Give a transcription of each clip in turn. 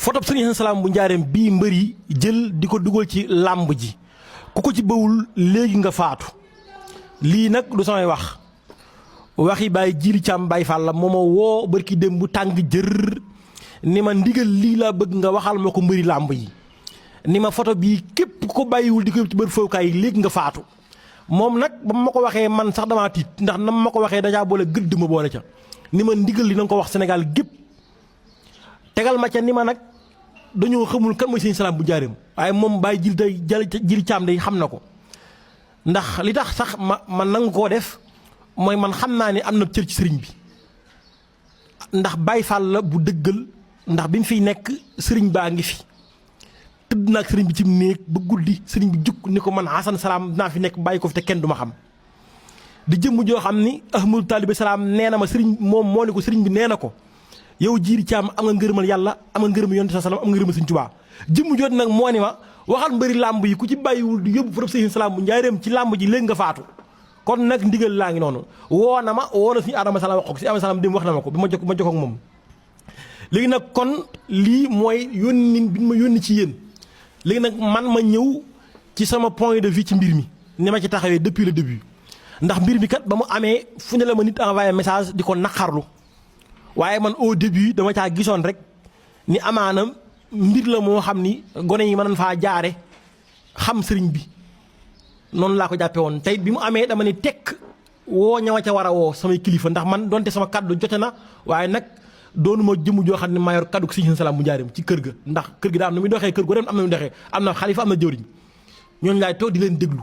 foto Serigne Salaam bu njaareem bii mbër yi jël di ko dugal ci làmb ji ku ko ci bëwul léegi nga faatu lii nag du samay waxi Baye Djily Thiam Baye Fall la moo ma woo barki dem bu tàng jër ni ma ndigal lii laa bëgg nga waxal ma ko mbëri làmb yi ni ma photo bii képp ko bàyyiwul di ko ci bër fowukaay yi léegi nga faatu moom nag ba ma ko waxee man sax damaa tiit ndax na ma ko waxee dajaa boole gëdd ma boole ca ni ma ndigal li na nga ko wax Sénégal gépp tegal ma ca ni ma nag dañoo xamul kan mooy Serigne Salaam bu njaareem waaye moom Baye Djily Thiam day xam na ko ndax li tax sax ma nangu koo def mooy man xam naa ne am na cër ci sëriñ bi ndax Baye Fall la bu dëggal ndax bi mu fiy nekk sëriñ baa ngi fi tëdd naag sëriñ bi ci néeg ba guddi sëriñ bi jukk ni ko man Hasan Salaam dinaa fi nekk bàyyi ko fi te kenn du ma xam di jëmm joo xam ni Ahmadou Talibé Salaam nee na ma sëriñ moom moo ne ko sëriñ bi nee na ko yow Djily Thiam am nga ngërëmal yàlla am nga ngërëmal yonent sa salaam am nga ngërëmal Sëriñ Tuubaa jëmm joot nag moo ni ma waxal mbëri làmb yi ku ci bàyyiwul di yóbbu Serigne Salaam bu njaareem ci làmb ji léegi nga faatu kon nag ndigal laa ngi noonu woo na suñu Adama Salaam wax ko si Adama Salaam dem wax na ma ko bi ma jokkoo ak moom léegi nag kon lii mooy yónni bi ma yónni ci yéen léegi nag man ma ñëw ci sama point de vue ci mbir mi ni ma ci taxawee depuis le début ndax mbir mi kat ba mu amee fu ne la ma nit envoyé message di ko naqarlu waaye man au début dama caa gisoon rek ni amaana mbir la moo xam ni gone yi mën nañ faa jaare xam sëriñ bi noonu laa ko jàppe woon tey bi mu amee dama ni tekk woo ñawa ca war a woo samay kilifa ndax man donte sama kaddu jote na waaye nag doonuma jëmm joo xam ne maa yor kaddu Serigne Salaam bu njaareem ci kër ga ndax kër gi daa am na muy doxee kër gu dem am na muy doxee am na xalifa am na jëwriñ ñooñu laay toog di leen déglu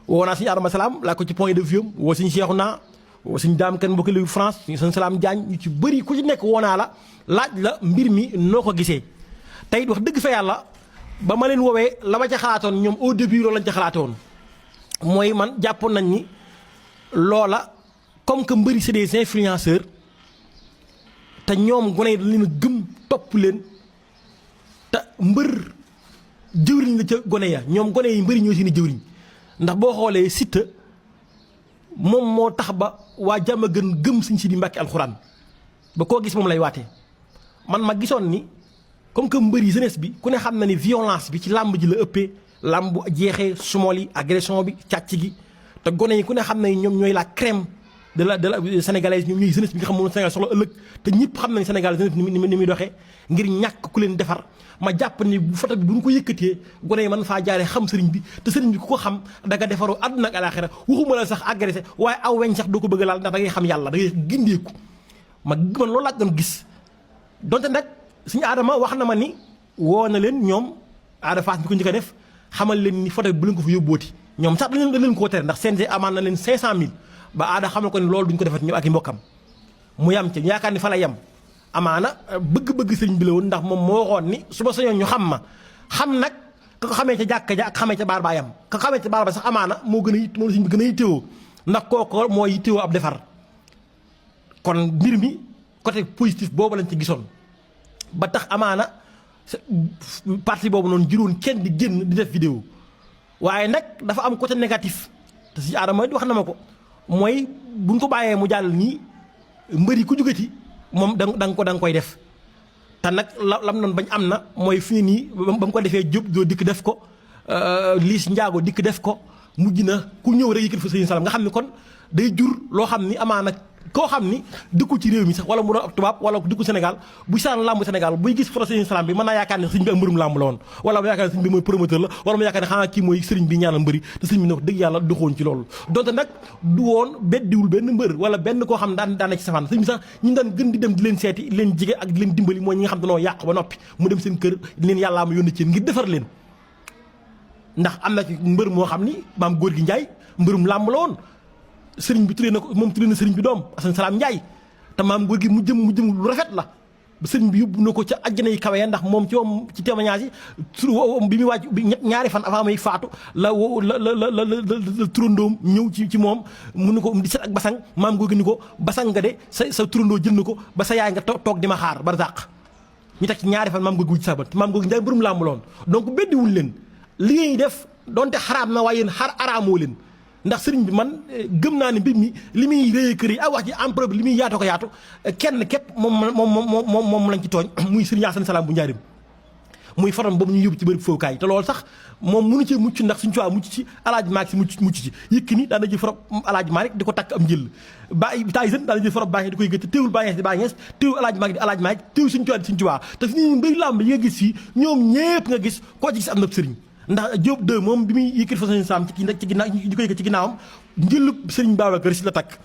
woo naa suñu Adama Salaam laa ko ci point de vue am woo suñu Cheikhouna woo suñu daam kenn mbokki léegi France suñu Serigne Salaam Diagne ñu ci bëri ku ci nekk woo naa la laaj la mbir mi noo ko gisee tey wax dëgg fa yàlla ba ma leen woowee la ma ca xalaatoon ñoom au début loolu lañ ca xalaatoon mooy man jàppoon nañ ni loola comme que mbëri c'est des influenceurs te ñoom gone yi dañ leen a gëm topp leen te mbër jëwriñ la ca gone ya ñoom gone yi mbëri ñoo seeni jëwriñ ndax boo xoolee Siteu moom moo tax ba waa jàmm gëm Sëñ Sidi Mbàkke alxuraan ba koo gis moom lay waatee man ma gisoon ni comme que mbëri jeunesse bi ku ne xam na ni violence bi ci làmb ji la ëppee làmb bu jeexee sumol yi agression bi càcc gi te gone yi ku ne xam na ni ñoom ñooy la crème de la sénégalaise ñoom ñooy jeunesse bi nga xam moom Sénégal soxla ëllëg te ñëpp xam nañ Sénégal jeunesse ni muy doxee ngir ñàkk ku leen defar ma jàpp ni bu foto bi bu ñu ko yëkkatee gone yi mën faa jaaree xam sëriñ bi te sëriñ bi ku ko xam da nga defaroo àdduna ak alaaxira waxuma la sax agressé waaye aw weñ sax doo ko bëgg laal ndax da ngay xam yàlla da ngay gindeeku man loolu laa doon gis donte nag suñu Adama wax na ma ni woo na leen ñoom Ada Fass bi ko njëkk a def xamal leen ni photo bi bu leen ko fa yóbbooti ñoom sax dañ leen koo tere ndax CNG amaan na leen 500000 ba Ada xamal ko ni loolu duñ ko defat ñëw ak i mbokkam mu yam ci yaakaar ni fa la yem amaana bëgg-bëgg sëriñ bi la woon ndax moom moo waxoon ni su ma sañoon ñu xam ma xam nag ka ko xamee ca jàkka ja ak xamee ca baar baa yam ka ko xamee ca baar ba sax amaana moo gën a it moom sëriñ bi gën a yittewoo ndax kooku moo yittewoo ab defar kon mbir mi côté positif boobu lañ ci gisoon ba tax amaana parti boobu noonu juróon kenn di génn di def vidéo waaye nag dafa am côté négatif te si Adama wax na ma ko mooy buñ ko bàyyee mu jàll nii mbëri ku jógati moom da nga koy def te nag lam noonu bañ am na mooy fii nii ba mu ko defee Jóob doo dikk def ko Liis Njaago dikk def ko mujj na ku ñëw rek yëkkati fa Serigne Salaam nga xam ni kon day jur loo xam ni amaana koo xam ni dëkku ci réew mi sax wala mu doon ab tubaab wala dëkku Sénégal bu saan làmb Sénégal buy gis photo Serigne Salaam bi mën naa yaakaar ne sëriñ bi am mbërum làmb la woon wala mu yaakaar ne sëriñ bi mooy promoteur la wala mu yaakaar ne xanaa kii mooy sëriñ bi ñaanal mbëri te sëriñ bi ne wax dëgg yàlla doxoon ci loolu donte nag du woon beddiwul benn mbër wala benn koo xam ne daan na ci safaan sëriñ bi sax ñu daan gën di dem di leen seeti di leen jige ak di leen dimbali mooy ñi nga xam danoo yàq ba noppi mu dem seen kër di leen yàllaa ma yónni ci ngir defar leen ndax am na ci mbër moo xam ni maam góor gi Njaay mbërum làmb la woon sëriñ bi tuddee na ko moom tuddee na sëriñ bi doom Asan Salaam Njaay te maam góor gi mu jëm lu rafet la ba sëriñ bi yóbbu na ko ca àjjana yi kawe ya ndax moom ci moom ci témoignage yi bi muy wàcc ñaari fan avant may faatu la turandoom ñëw ci moom mun na ko di set ak basang maam góor gi ni ko basang nga de sa turandoo jël na ko ba sa yaay nga toog di ma xaar barzaq ñu teg ci ñaari fan maam góor gi wu ci sabat maam góor gi Njaay mbërum làmb loon donc beddiwul leen li ngeen def donte xaraam na waaye yéen araamoo leen ndax sëriñ bi man gëm naa ne mbir mi li muy réy kër yi ak wax ji empereur bi li muy yaatu ko yaatu kenn képp moom lañ ci tooñ muy sëriñ Asan Salaam bu njaarim muy faram boobu ñu yóbbu ci bërëb fowukaay te loolu sax moom mënu ci mucc ndax suñu tuwaa mucc ci Alaaji Maalik Si mucc ci Yékini daana jël faram Alaaji Maalik di ko takk am njël Tyson daana jël faram Baye di koy gëtt teewul Baye di Baye teewul Alaaji Maalik di Alaaji Maalik teewul suñu tuwaa di suñu tuwaa te fi ñu mbëri làmb yi nga gis fii ñoom ñépp nga gis koo ci gis am na sëriñ ndax Diop 2 moom bi muy yëkkati fa sëriñ Sam ci ginnaaw di ko yëkkati ci ginnaawam njëlub sëriñ Babacar Si la takk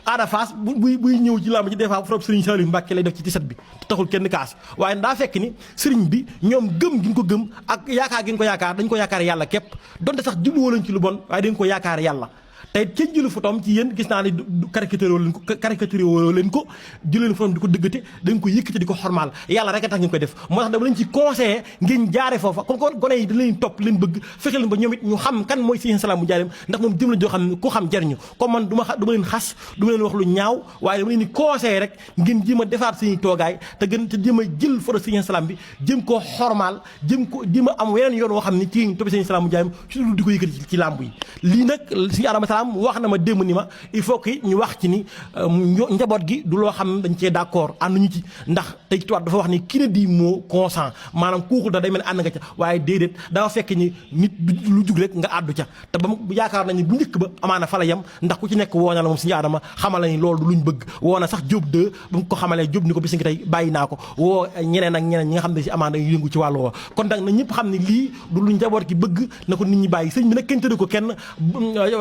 Ada Fass buy ñëw ci làmb ci des fois frob sëriñ Saliou Mbacke lay def ci tiset bi te taxul kenn kaas waaye daa fekk ni sëriñ bi ñoom gëm gi ñu ko gëm ak yaakaar gi ñu ko yaakaar dañ ko yaakaar yàlla képp donte sax jubluwoo leen ci lu bon waaye dañ ko yaakaar yàlla tey ca jëlu fotoom ci yéen gis naa ne caricature woo leen ko jëleen fotoom di ko dëggate dañ ko yëkkate di ko xormaal yàlla rek a tax ngeen koy def moo tax dama leen ci conseillé ngeen jaare foofa comme kon gone yi da leen topp leen bëgg fexe leen ba ñoom it ñu xam kan mooy Serigne Salam bu Njaareem ndax moom jëm la joo xam ne ku xam jariñu comme man du ma leen xas du ma leen wax lu ñaaw waaye dama leen di conseillé rek ngeen jéem a defaat suñuy toogaay te jéem a jël foto Serigne Salam bi jëm koo xormaal jéem a am weneen yoon woo xam ne ci topp Serigne Salam bu Njaareem surtout di ko yëkkati ci làmb yi lii nag suñu Adama Salam wax na ma démb ni ma il faut que ñu wax ci ni njaboot gi du loo xam dañ cee d'accord ànduñu ci ndax tey tubaab dafa wax ni ki ne di moo consent maanaam kooku da day mel ne ànd nga ca waaye déedéet dafa fekk ni nit lu jug rek nga àddu ca te ba yaakaar nañu bu njëkk ba amaana fa la yem ndax ku ci nekk woo na la moom suñu Adama xamal la ni loolu luñ bëgg woo na sax Diop 2 ba mu ko xamalee Diop ni ko bis ngi tey bàyyi naa ko woo ñeneen ak ñeneen ñi nga xam ne si amaana dañuy yëngu ci wàllu woo kon nag na ñëpp xam ne lii du lu njaboot gi bëgg na ko nit ñi bàyyi sëñ bi nag kenn tëdd ko kenn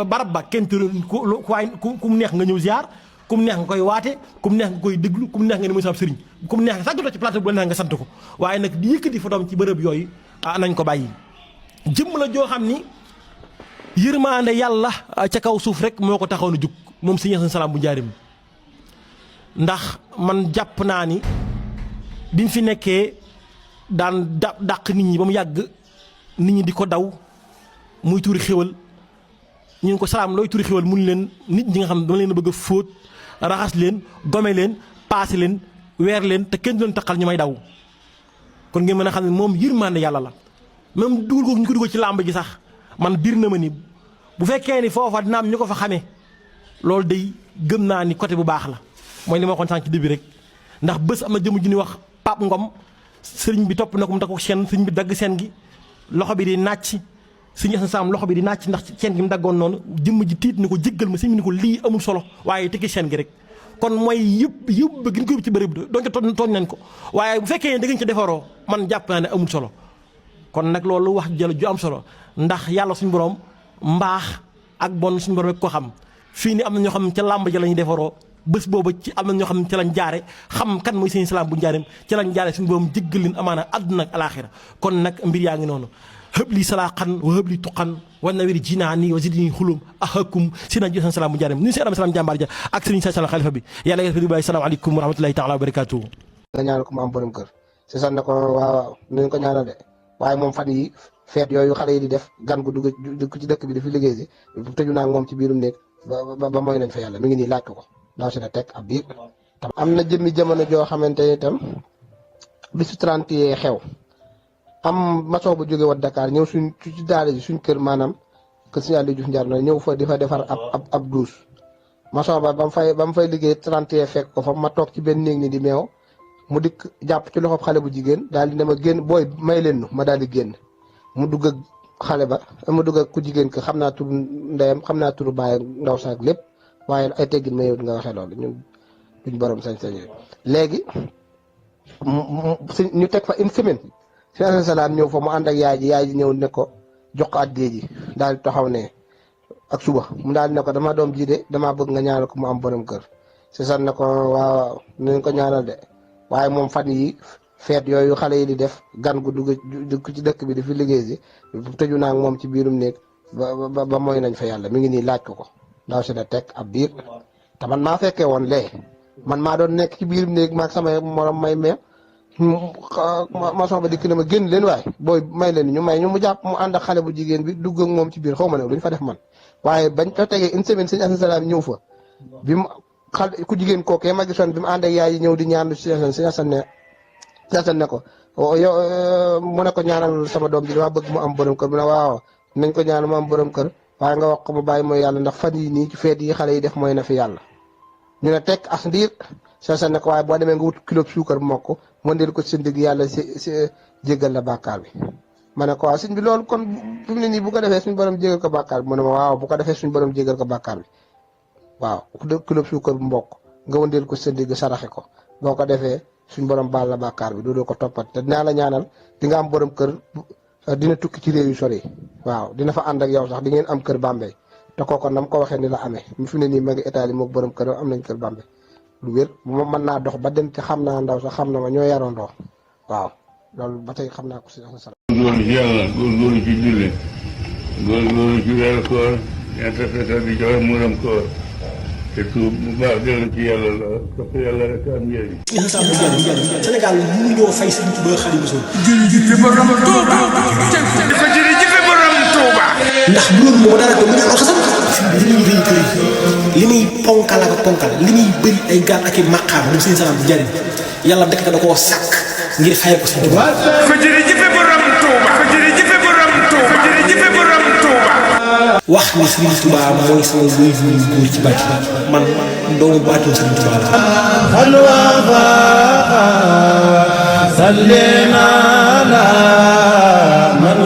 barab ba kenn tëdd ku mu neex nga ñëw ziar ku mu neex nga koy waate ku mu neex nga koy déglu ku mu neex nga ne mooy sama sëriñ ku mu neex nga sax jotoo ci plateau bu la neex nga sant ko waaye nag di yëkkati fotoom ci bërëb yooyu nañ ko bàyyi jëmm la joo xam ni yërmaande yàlla ca kaw suuf rek moo ko taxaw na jug moom Serigne Salam bu Njaareem ndax man jàpp naa ni biñ fi nekkee daan dàq nit ñi ba mu yàgg nit ñi di ko daw muy tuuri xéwal ñu ngi ko Salam looy turi xéwal mun leen nit ñi nga xam ne dama leen a bëgg a fóot raxas leen gome leen paase leen weer leen te kenn du leen taqal ñu may daw kon ngeen mën a xam ne moom yërmande yàlla la même dugal ko ñu ko dugal ci làmb ji sax man biir na ma ni bu fekkee ni foofa dina am ñu ko fa xamee loolu day gëm naa ni côté bu baax la mooy li ma waxoon sànq ci début rek ndax bés am na jëmu ji ni wax Pape Ngom sëriñ bi topp na ko mu takk seen sëriñ bi dagg seen gi loxo bi di nàcc Serigne Salam loxo bi di nàcc ndax seen gi mu daggoon noonu jëmm ji tiit ni ko jéggal ma sëñ bi ni ko lii amul solo waaye tekki seen gi rek kon mooy yëpp gi ñu ko yóbbu ci bërëb donte tooñ nañ ko waaye bu fekkee da ngeen ci defaroo man jàpp naa ne amul solo kon nag loolu wax jël ju am solo ndax yàlla suñu borom mbaax ak bon suñu borom rek ko xam fii ni am na ñoo xam ne ca làmb ja la ñuy defaroo bés boobu ci am na ñoo xam ne ca lañ jaare xam kan mooy Serigne Salam bu Njaareem ca lañ jaare suñu borom jéggal leen amaana àdduna ak alaaxira kon nag mbir yaa ngi noonu hëb li salaaxan wa hëb li tuqan wa nawir jinaani wa zidni xulum ahakum si na Serigne Salam bu Njaareem ñu si Adama Salam jàmbaar ja ak Serigne Salam xalifa bi yàlla yàlla di bàyyi salaamaaleykum wa rahmatulahi taala wa barakaatu. nga ñaanal ko mu am borom kër si san ne ko waaw nañ ko ñaanal de waaye moom fan yi feet yooyu xale yi di def gan gu dugg ci dëkk bi dafi liggéey si tëju naa moom ci biirum néeg ba mooy nañ fa yàlla mi ngi nii laaj ko ndaw si na teg ab biir tam am na jëmmi jamono joo xamante ni itam bisu 30 yee xew am maçon bu jóge woon Dakar ñëw suñ ci daara ji suñ kër maanaam kër Serigne Aliou Diouf Ndiar na ñëw fa di fa defar ab douche maçon ba ba mu fay liggéey 30 yee fekk ko fa ma toog ci benn néeg ni di meew mu dikk jàpp ci loxob xale bu jigéen daal di ne ma génn booy may leen ma daal di génn mu dugg ak xale ba mu dugg ak ku jigéen ko xam naa turu ndeyam xam naa turu baay ndaw saak lépp waaye ay teggin ma yow di nga waxee loolu ñun duñ borom sañ-sañ léegi ñu teg fa une semaine Serigne Salam ñëw fa mu ànd ak yaay ji ñëw ne ko jox ko addee ji daal di taxaw ne ak suba mu daal di ne ko dama doom ji de damaa bëgg nga ñaanal ko mu am borom kër si san ne ko waaw nañ ko ñaanal de waaye moom fan yi feet yooyu xale yi di def gan gu dugg ci dëkk bi dafi liggéey si tëju naa moom ci biirum néeg ba mooy nañ fa yàlla mi ngi nii laaj ko ndaw si na teg ab biir te man maa fekkee woon lee man maa doon nekk ci biirum néeg maag sama morom may meew maçon ba dikk na ma génn leen waaye booy may leen ñu may ñu mu jàpp mu ànd ak xale bu jigéen bi dugg ak moom ci biir xaw ma ne lu ñu fa def man waaye bañ ko tegee une semaine Serigne Salam ñëw fa bi mu xale ku jigéen kookee ma gisoon bi mu ànd ak yaay yi ñëw di ñaan Serigne ne ko yow mu ne ko ñaanal sama doom ji dama bëgg mu am borom kër mu ne waaw nañ ko ñaanal mu am borom kër waaye nga wax ko mu bàyyi mooy yàlla ndax fan yi nii ci feet yi xale yi def mooy na fi yàlla ñu ne tekk as ndiir sa ne ko waaye boo demee nga wut kilo suukar bu mokk mëndeel ko ci seen digg yàlla si jéggal la bàkkaar bi ma ne ko waaw sëñ bi loolu kon fi mu ne nii bu ko defee suñu borom jéggal ko bàkkaar bi mu ne ma waaw bu ko defee suñu borom jéggal ko bàkkaar bi waaw kilo suukar bu mbokk nga wëndeel ko seen digg saraxe ko boo ko defee suñu borom baal la bàkkaar bi doo ko toppat te dinaa la ñaanal di nga am borom kër dina tukki ci réew yu sori waaw dina fa ànd ak yow sax di ngeen am kër Bambey te kooku nam ko waxee ni la amee mu fi ne nii ma ngi Italie moom borom kër am nañ kër Bambey lu wér bu ma mën naa dox ba dem te xam naa ndaw sax xam na ma ñoo yarandoo waaw loolu ba tey xam naa ko si sala góorgóorlu ci yàlla góorgóorlu ci julli góorgóorlu ci weeru koor ñaata fetal di joxe muuram koor te tuub bu baax dellu ci yàlla la topp yàlla rek am njëriñ. Sénégal mënu ñoo fay Sëriñ Tuubaa Xaadimu Rasuul. jërëjëf borom Touba. jërëjëf borom Touba. ndax loolu moo dara ko mu ñaan xasam. li muy rëy rëy li muy ponkal ak ponkal li muy bëri ay gaal ak i maqaam moom seen salaam di jariñ yàlla dëkk da koo sàkk ngir fayal ko Sëriñ Tuubaa. jërëjëf borom Touba. jërëjëf borom Touba. jërëjëf borom Touba. wax ni Sëriñ Tuubaa mooy sama wéy wu góor ci bàcc man doomu baatum Sëriñ Tuubaa la. Sallina ala man